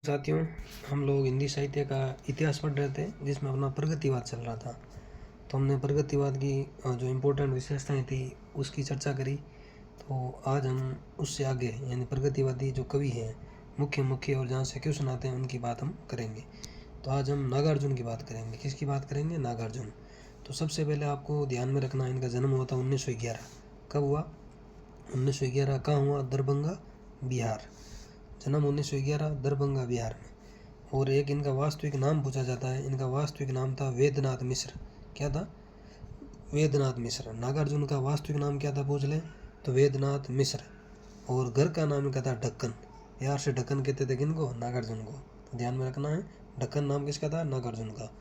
साथियों, हम लोग हिंदी साहित्य का इतिहास पढ़ रहे थे जिसमें अपना प्रगतिवाद चल रहा था। तो हमने प्रगतिवाद की जो इम्पोर्टेंट विशेषताएं थी उसकी चर्चा करी। तो आज हम उससे आगे यानी प्रगतिवादी जो कवि हैं मुख्य मुख्य और जहाँ से क्वेश्चन आते हैं उनकी बात हम करेंगे। तो आज हम नागार्जुन की बात करेंगे। किसकी बात करेंगे? नागार्जुन। तो सबसे पहले आपको ध्यान में रखना, इनका जन्म हुआ था 1911। कब हुआ? 1911। कहाँ हुआ? दरभंगा, बिहार। जन्म 1911 दरभंगा, बिहार में। और एक इनका वास्तविक नाम पूछा जाता है। इनका वास्तविक नाम था वेदनाथ मिश्र। क्या था? वेदनाथ मिश्र। नागार्जुन का वास्तविक नाम क्या था पूछ लें तो वेदनाथ मिश्र। और घर का नाम इनका था ढक्कन। यार से ढक्कन कहते थे किनको? नागार्जुन को। तो ध्यान में रखना है, ढक्कन नाम किसका था? नागार्जुन का।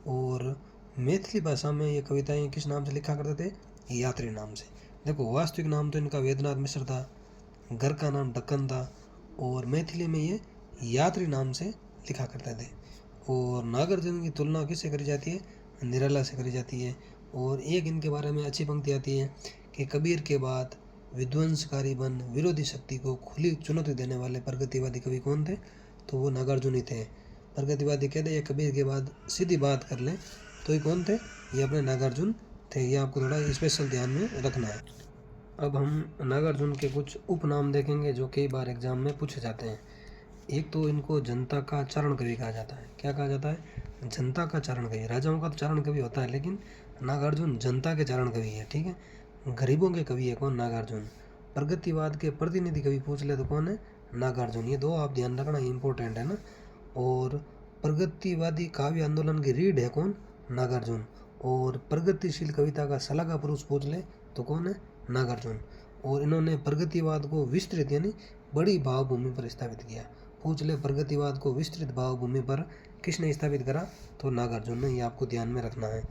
और मैथिली भाषा में ये कविताएं किस नाम से लिखा करते थे? यात्री नाम से। देखो, वास्तविक नाम तो इनका वेदनाथ मिश्र था, घर का नाम ढक्कन था, और मैथिली में ये यात्री नाम से लिखा करते थे। और नागार्जुन की तुलना किससे करी जाती है? निराला से करी जाती है। और एक इनके बारे में अच्छी पंक्ति आती है कि कबीर के बाद विध्वंसकारी बन विरोधी शक्ति को खुली चुनौती देने वाले प्रगतिवादी कवि कौन थे? तो वो नागार्जुन ही थे। प्रगतिवादी कहते हैं कबीर के बाद सीधी बात कर लें तो ये कौन थे? ये अपने नागार्जुन थे। ये आपको थोड़ा स्पेशल ध्यान में रखना है। अब हम नागार्जुन के कुछ उपनाम देखेंगे जो कई बार एग्जाम में पूछे जाते हैं। एक तो इनको जनता का चारण कवि कहा जाता है। क्या कहा जाता है? जनता का चारण कवि। राजाओं का तो चारण कवि होता है, लेकिन नागार्जुन जनता के चारण कवि है। ठीक है, गरीबों के कवि है कौन? नागार्जुन। प्रगतिवाद के प्रतिनिधि कवि पूछ ले तो कौन है? नागार्जुन। ये दो आप ध्यान रखना, इंपॉर्टेंट है ना। और प्रगतिवादी काव्य आंदोलन की रीढ़ है कौन? नागार्जुन। और प्रगतिशील कविता का शलाघा पुरुष पूछ ले तो कौन है? नागार्जुन। और इन्होंने प्रगतिवाद को विस्तृत यानी बड़ी भावभूमि पर स्थापित किया। पूछ ले प्रगतिवाद को विस्तृत भावभूमि पर किसने स्थापित करा? तो नागार्जुन ने। ये आपको ध्यान में रखना है।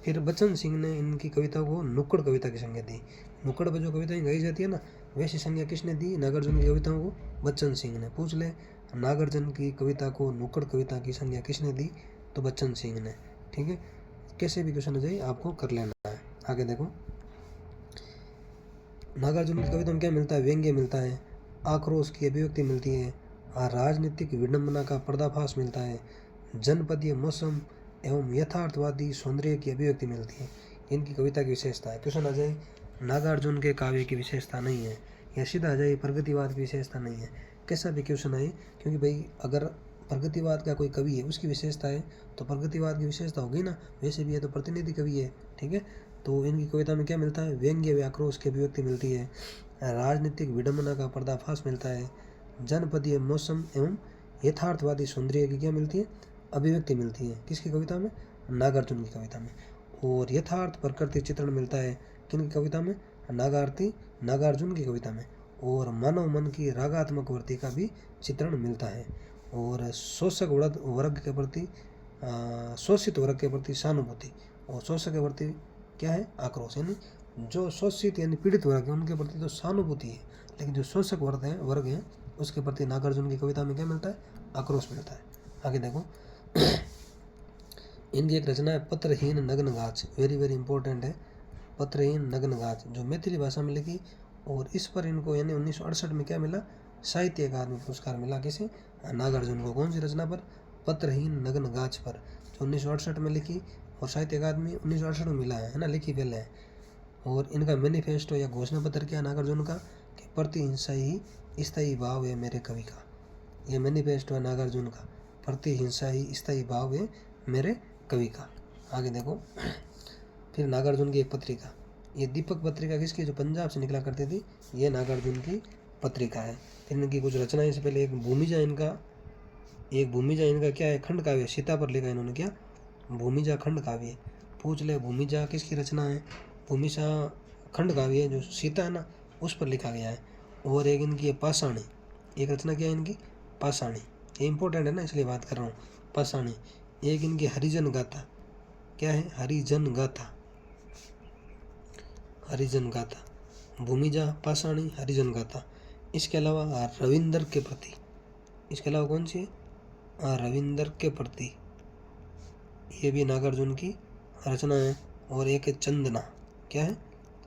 फिर बच्चन सिंह ने इनकी कविता को नुक्कड़ कविता की संज्ञा दी। नुक्कड़ पर जो कविताएं गाई जाती है ना, वैसी संज्ञा किसने दी नागार्जुन की कविताओं को? बच्चन सिंह ने। पूछ ले नागार्जुन की कविता को नुक्कड़ कविता की संज्ञा किसने दी? तो बच्चन सिंह ने। ठीक है, कैसे भी क्वेश्चन आ जाए आपको कर लेना है। आगे देखो, नागार्जुन की कविता में क्या मिलता है? व्यंग्य मिलता है, आक्रोश की अभिव्यक्ति मिलती है, राजनीतिक विडंबना का पर्दाफाश मिलता है, जनपदीय मौसम एवं यथार्थवादी सौंदर्य की अभिव्यक्ति मिलती है। इनकी कविता की विशेषता है। क्वेश्चन आ जाए नागार्जुन के काव्य की विशेषता नहीं है, या सीधा आ जाए प्रगतिवाद की विशेषता नहीं है। कैसा भी क्वेश्चन आए, क्योंकि भाई अगर प्रगतिवाद का कोई कवि है उसकी विशेषता है तो प्रगतिवाद की विशेषता होगी ना। वैसे भी है तो प्रतिनिधि कवि है। ठीक है, तो इनकी कविता में क्या मिलता है? व्यंग्य व आक्रोश की अभिव्यक्ति मिलती है, राजनीतिक विडंबना का पर्दाफाश मिलता है, जनपदीय मौसम एवं यथार्थवादी सौंदर्य की क्या मिलती है? अभिव्यक्ति मिलती है। किसकी कविता में? नागार्जुन की कविता में। और यथार्थ प्रकृति चित्रण मिलता है किनकी कविता में? नागार्जुन की कविता में। और मानव मन की रागात्मक वृत्ति का भी चित्रण मिलता है। और शोषित वर्ग के प्रति सहानुभूति, और शोषक के प्रति क्या है? आक्रोश। यानी जो शोषित यानी पीड़ित वर्ग है उनके प्रति तो सहानुभूति है, लेकिन जो शोषक वर्ग है उसके प्रति नागार्जुन की कविता में क्या मिलता है? आक्रोश मिलता है। आगे देखो, इनकी एक रचना है पत्रहीन नग्न गाछ। वेरी वेरी इंपॉर्टेंट है, पत्रहीन नग्न गाछ, जो मैथिली भाषा में लिखी। और इस पर इनको यानी 1968 में क्या मिला? साहित्य अकादमी पुरस्कार मिला। किसे? नागार्जुन को। कौन सी रचना पर? पत्रहीन नग्न गाछ पर, जो 1968 में लिखी। और साहित्य अकादमी 1968 में मिला है ना, लिखी पहले है। और इनका मैनिफेस्टो या घोषणा पत्र क्या नागार्जुन का? कि प्रतिहिंसा ही स्थायी भाव है मेरे कवि का। ये मैनिफेस्टो है नागार्जुन का, प्रतिहिंसा ही स्थायी भाव है मेरे कवि का। आगे देखो, फिर नागार्जुन की एक पत्रिका, ये दीपक पत्रिका किसकी? जो पंजाब से निकला करती थी, ये नागार्जुन की पत्रिका है। फिर इनकी कुछ रचनाएं से पहले एक भूमिजा इनका क्या है? खंड काव्य। सीता पर लिखा इन्होंने। क्या? भूमिजा खंड काव्य। पूछ ले भूमिजा किसकी रचना है? भूमिजा खंड काव्य जो सीता है ना उस पर लिखा गया है। और एक इनकी है पाषाणी। एक रचना क्या है इनकी? पाषाणी। ये इंपॉर्टेंट है ना, इसलिए बात कर रहा हूँ, पाषाणी। एक इनकी हरिजन गाथा। क्या है? हरिजन गाथा। हरिजन गाथा, भूमिजा, पाषाणी, हरिजन गाथा। इसके अलावा रविंदर के प्रति। इसके अलावा कौन सी है? रविंदर के प्रति, ये भी नागार्जुन की रचना है। और एक है चंदना। क्या है?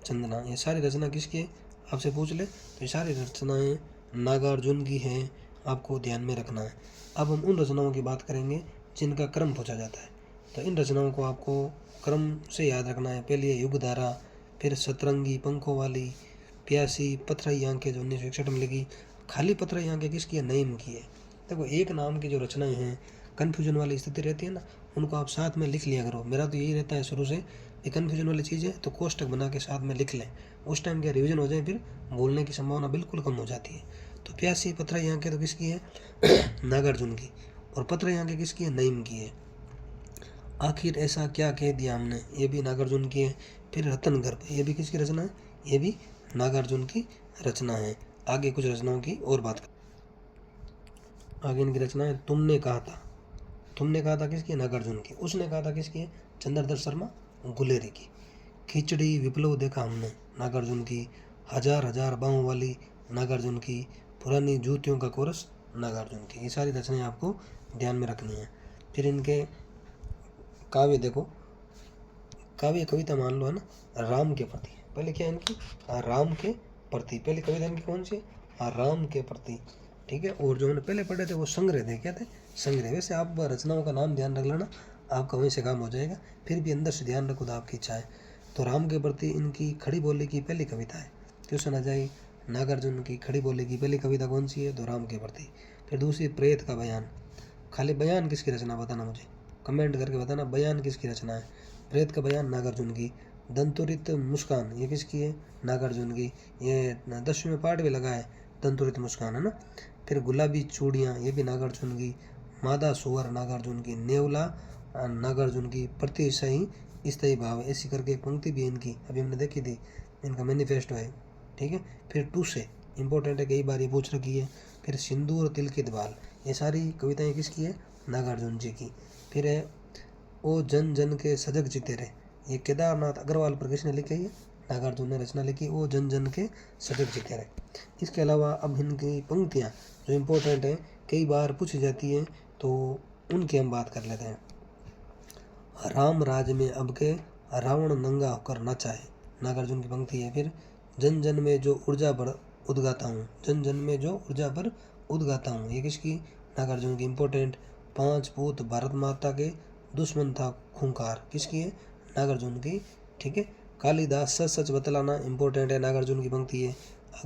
चंदना। ये सारी रचना किसकी है? आपसे पूछ ले तो ये सारी रचनाएं नागार्जुन की हैं। आपको ध्यान में रखना है। अब हम उन रचनाओं की बात करेंगे जिनका क्रम पूछा जाता है। तो इन रचनाओं को आपको क्रम से याद रखना है। पहले युगधारा, फिर सतरंगी पंखों वाली, प्यासी, पथराई आंखें जो 1961 में लिखी। खाली पथराई आंखें किसकी है? नईम की है। देखो एक नाम की जो रचनाएं हैं, कन्फ्यूजन वाली स्थिति रहती है ना, उनको आप साथ में लिख लिया करो। मेरा तो यही रहता है शुरू से, ये कन्फ्यूजन वाली चीज़ है तो कोष्टक बना के साथ में लिख लें। उस टाइम क्या रिवीजन हो जाए, फिर भूलने की संभावना बिल्कुल कम हो जाती है। तो प्यासी पथराई आंखें तो किसकी है? नागार्जुन की। और पथराई आंखें किसकी है? नईम की है। आखिर ऐसा क्या कह दिया हमने, ये भी नागार्जुन की है। फिर रतन गर्भ, ये भी किसकी रचना है? ये भी नागार्जुन की रचना है। आगे कुछ रचनाओं की और बात कर। आगे इनकी रचना है तुमने कहा था। तुमने कहा था किसकी? नागार्जुन की। उसने कहा था किसकी है? चंद्रधर शर्मा गुलेरी की। खिचड़ी विप्लव देखा हमने, नागार्जुन की। हजार हजार बाहों वाली, नागार्जुन की। पुरानी जूतियों का कोरस, नागार्जुन की। ये सारी रचनाएं आपको ध्यान में रखनी है। फिर इनके काव्य देखो, काव्य कविता मान लो है ना, राम के प्रति। पहले क्या है इनकी? राम के प्रति। पहली कविता इनकी कौन सी है? राम के प्रति। ठीक है। और जो हमने पहले पढ़े थे वो संग्रह थे। क्या थे? संग्रह। वैसे आप रचनाओं का नाम ध्यान रख लेना, आपका वहीं से काम हो जाएगा। फिर भी अंदर से ध्यान रखो तो आपकी इच्छा है। तो राम के प्रति इनकी खड़ी बोली की पहली कविता है। ट्यूशन आ जाए। नागार्जुन की खड़ी बोली की पहली कविता कौन सी है? तो राम के प्रति। फिर दूसरी प्रेत का बयान। खाली बयान किसकी रचना बताना मुझे, कमेंट करके बताना बयान किसकी रचना है। प्रेत का बयान नागार्जुन की। दंतुरित मुस्कान, ये किसकी है? नागार्जुन की। ये 10वीं में पाठ भी लगा है, दंतुरित मुस्कान, है ना। फिर गुलाबी चूड़ियाँ, ये भी नागार्जुन की। मादा सुअर, नागार्जुन की। नेवला, नागार्जुन की। प्रति सही स्थायी भाव, ऐसी करके एक पंक्ति भी इनकी अभी हमने देखी थी, इनका मैनिफेस्टो है। ठीक है। फिर टूसे, इंपॉर्टेंट है, कई बार ये पूछ रखी है। फिर सिंदूर तिलकित बाल, ये सारी कविताएं किसकी है? नागार्जुन जी की। फिर है ओ जन जन के सजग चिते रे, ये केदारनाथ अग्रवाल पर किसने लिखी है? नागार्जुन ने रचना लिखी, ओ जन जन के सजग चिते रे। इसके अलावा अब इनकी पंक्तियाँ जो इम्पोर्टेंट हैं, कई बार पूछी जाती हैं, तो उनकी हम बात कर लेते हैं। राम राज में अब के रावण नंगा होकर नाचा है, नागार्जुन की पंक्ति है। फिर जन जन में जो ऊर्जा पर उद्गाता हूँ, जन जन में जो ऊर्जा पर उद्गाता हूँ, ये किसकी? नागार्जुन की। इम्पोर्टेंट। 5 पूत भारत माता के दुश्मन था खूंखार, किसकी है? नागार्जुन की। ठीक है। कालिदास सच सच बतलाना, इम्पोर्टेंट है, नागार्जुन की पंक्ति है।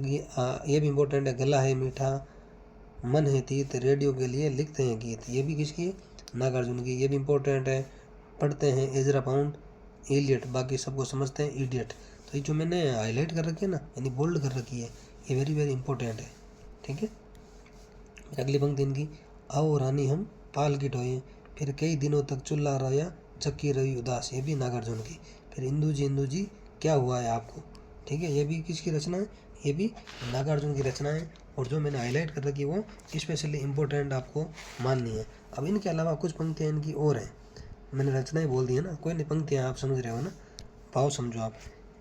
ये भी इम्पोर्टेंट है। गला है मीठा मन है तीत, रेडियो के लिए लिखते हैं गीत, ये भी किसकी है? नागार्जुन की। ये भी इम्पोर्टेंट है। पढ़ते हैं एजरा पाउंड, इलियट, बाकी सबको समझते हैं इडियट। तो ये जो मैंने हाईलाइट कर रखी है ना, यानी बोल्ड कर रखी है, ये वेरी वेरी इंपॉर्टेंट है। ठीक है। अगली पंक्ति इनकी, आओ रानी हम पाल की ढोए, फिर कई दिनों तक चुल्ला रहा चक्की रही उदास, ये भी नागार्जुन की। फिर इंदू जी क्या हुआ है आपको, ठीक है, ये भी किसकी रचना है? ये भी नागार्जुन की रचना है। और जो मैंने हाईलाइट कर रखी है वो स्पेशली इम्पोर्टेंट आपको माननी है। अब इनके अलावा कुछ पंक्तियाँ इनकी और हैं, मैंने रचनाएं बोल दी है ना, कोई नहीं, पंक्तियाँ आप समझ रहे हो ना, भाव समझो आप।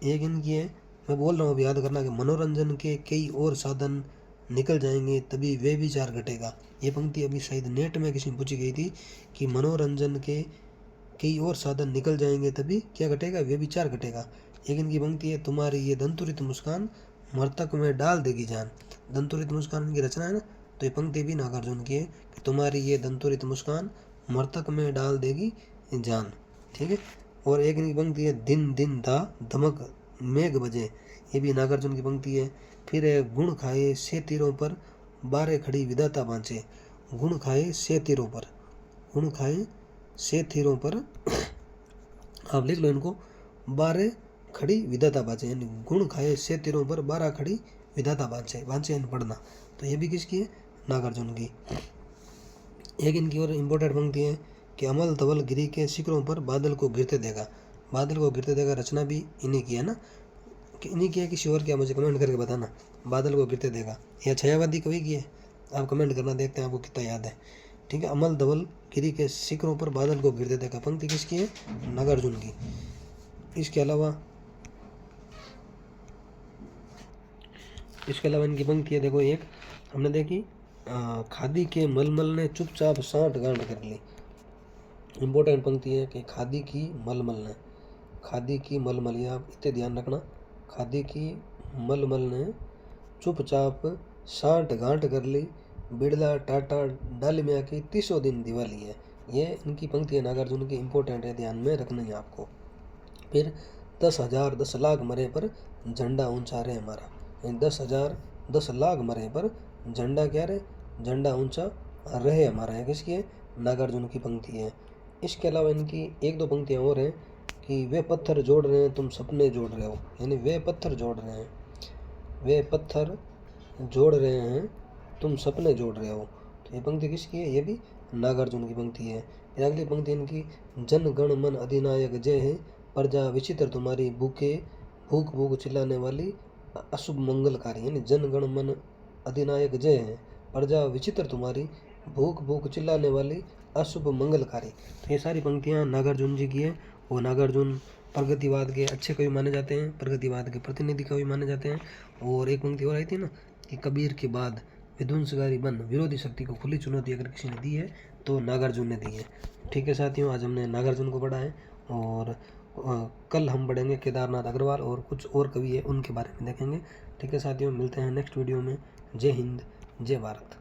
एक इनकी है, मैं बोल रहा हूँ, अभी याद करना कि मनोरंजन के कई और साधन निकल जाएंगे तभी वे विचार घटेगा। ये पंक्ति अभी शायद नेट में किसी ने पूछी गई थी कि मनोरंजन के कई और साधन निकल जाएंगे तभी क्या घटेगा? वे विचार घटेगा। एक इनकी पंक्ति है, तुम्हारी ये दंतुरित मुस्कान मृतक में डाल देगी जान, दंतुरित मुस्कान की रचना है ना, तो ये पंक्ति भी नागार्जुन की है कि तुम्हारी ये दंतुरित मुस्कान मृतक में डाल देगी जान। ठीक है। और एक इनकी पंक्ति है, दिन दिन धा धमक मेघ बजे, ये भी नागार्जुन की पंक्ति है। फिर है, गुण खाए से तीरों पर बारे खड़ी विधाता बाँचे, गुण खाए से तीरों पर, गुण खाए से तीरों पर आप लिख लो इनको, बारे खड़ी विधाता बाँचे, यानी गुण खाए से तीरों पर 12 खड़ी विधाता बाँचे, बाँचे यानी पढ़ना। तो ये भी किसकी है? नागार्जुन की। एक इनकी और इम्पोर्टेंट पंक्ति है कि अमल धवल गिरी के शिखरों पर बादल को गिरते देगा, बादल को गिरते देगा रचना भी इन्हीं की है ना, कि इन्हीं की है किसी और क्या, मुझे कमेंट करके बताना। बादल को गिरते देगा यह छायावादी कवि की है, आप कमेंट करना, देखते हैं आपको कितना याद है। ठीक है। अमल धवल गिरी के शिखरों पर बादल को गिरते देगा, पंक्ति किसकी है? नागार्जुन की। इसके अलावा इनकी पंक्ति है, देखो एक हमने देखी, खादी के मलमल ने चुपचाप साँठ गांठ कर ली, इम्पोर्टेंट पंक्ति है कि खादी की मलमल ने, खादी की मलमल, ये आप इतने ध्यान रखना, खादी की मलमल ने चुपचाप साँठ गांठ कर ली, बिड़ला टाटा डाली में आके 30 दिन दिवाली है। ये इनकी पंक्ति है नागार्जुन की, इंपॉर्टेंट है, ध्यान में रखना है आपको। फिर 10,000 10 लाख मरे पर झंडा ऊंचा रहे हमारा। 10,000 10 लाख मरे पर झंडा क्या रहे, झंडा ऊंचा रहे हमारा है। किसकी है, नागार्जुन की पंक्ति है। इसके अलावा इनकी एक दो पंक्तियाँ और हैं कि वे पत्थर जोड़ रहे हैं तुम सपने जोड़ रहे हो, यानी वे पत्थर जोड़ रहे हैं, वे पत्थर जोड़ रहे हैं तुम सपने जोड़ रहे हो। तो ये पंक्ति किसकी है, ये भी नागार्जुन की पंक्ति है। फिर अगली पंक्ति इनकी, जन गण मन अधिनायक जय है, प्रजा विचित्र तुम्हारी भूखे भूख भूख चिल्लाने वाली अशुभ मंगलकारी, यानी जन गण मन अधिनायक जय है, प्रजा विचित्र तुम्हारी भूख भूख चिल्लाने वाली अशुभ मंगलकारी। तो ये सारी पंक्तियाँ नागार्जुन जी की है। वो नागार्जुन प्रगतिवाद के अच्छे कवि माने जाते हैं, प्रगतिवाद के प्रतिनिधि कवि माने जाते हैं। और एक पंक्ति और आई थी ना कि कबीर के बाद विध्वंसकारी बन विरोधी शक्ति को खुली चुनौती अगर किसी ने दी है तो नागार्जुन ने दी है। ठीक है साथियों, आज हमने नागार्जुन को पढ़ा है और कल हम पढ़ेंगे केदारनाथ अग्रवाल और कुछ और कवि है उनके बारे में देखेंगे। ठीक है साथियों, मिलते हैं नेक्स्ट वीडियो में। जय हिंद, जय भारत।